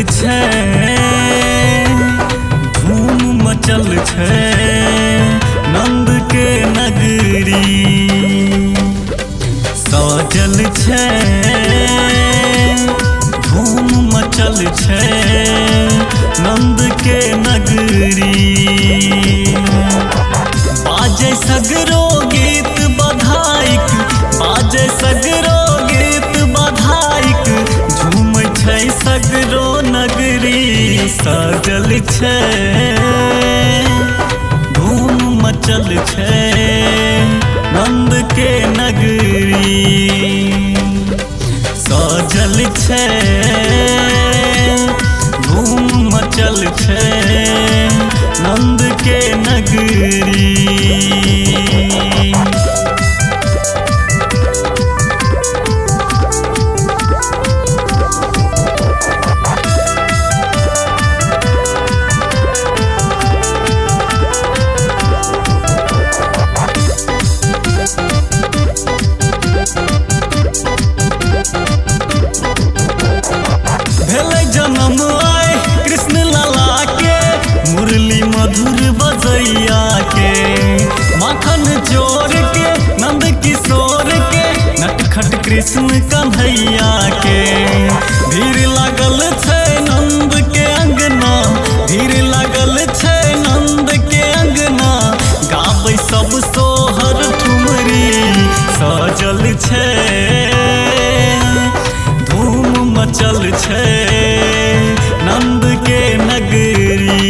छै, धूम मचल छै नंद के नगरी। सजल छै, धूम मचल छै नंद के नगरी। बाजे सगरो गीत बधाइक, बाजे सगरो गीत बधाइक, झूम छै सगरो नगरी। सजल छै, धूम मचल छै नंद के नगरी। सजल छै, धूम मचल छै नंद के नगरी। भेलै जन्म आइ कृष्ण लाला के, मुरली मधुर बजैया के। माखन चोर के नंद किशोर के, नटखट कृष्ण कन्हैया के। भीड़ लागल छै नंद के अंगना, भीड़ लागल छै नंद के अंगना। गाबै सब सोहर ठुमरी। सजल छै, धूम मचल छै नंद के नगरी।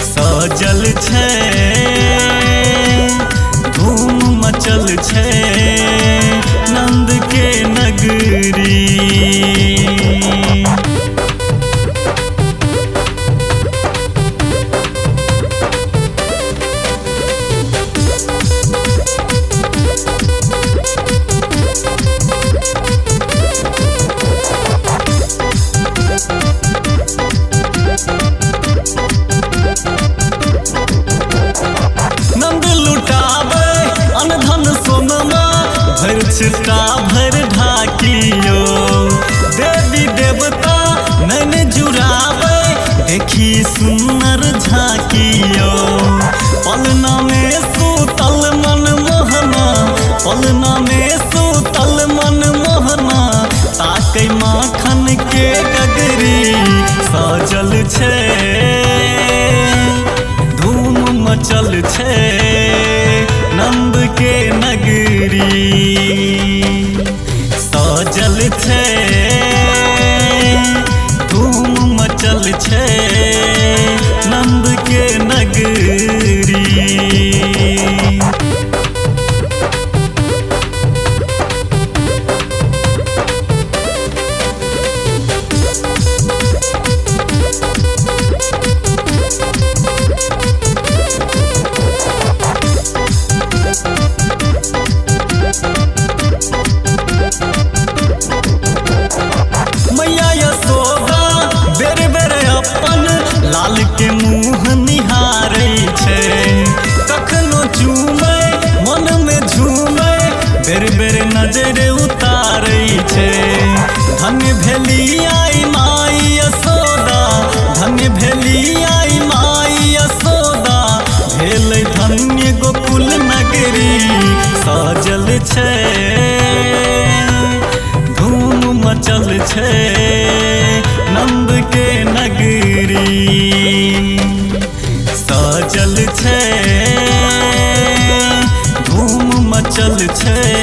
सजल छै, धूम मचल छै नंद के नगरी। भर छिटा भर ढाकियो, देवी देवता नैन जुड़ावे, देखी सुन्नर झाकियो। पलना में सूतल मन मोहना, पलना में सूतल मन मोहना, ताकै माखन के गगरी। सजल छै, धूम मचल छै नंद के नगरी। सजल छै, धूम मचल छै नंद के नगरी। मैया यशोदा बेर बेर अपन लाल के मुँह निहारै छै। कखनो चूमै मन में झूमै, बेर बेर नजर उतारै छै। धन्य भेली आई माई यशोदा, धन्य भेली आई माई यशोदा, भेलै धन्य गोकुल नगरी। सजल छै, धूम मचल छै नंद के नगरी। सजल छै, धूम मचल छै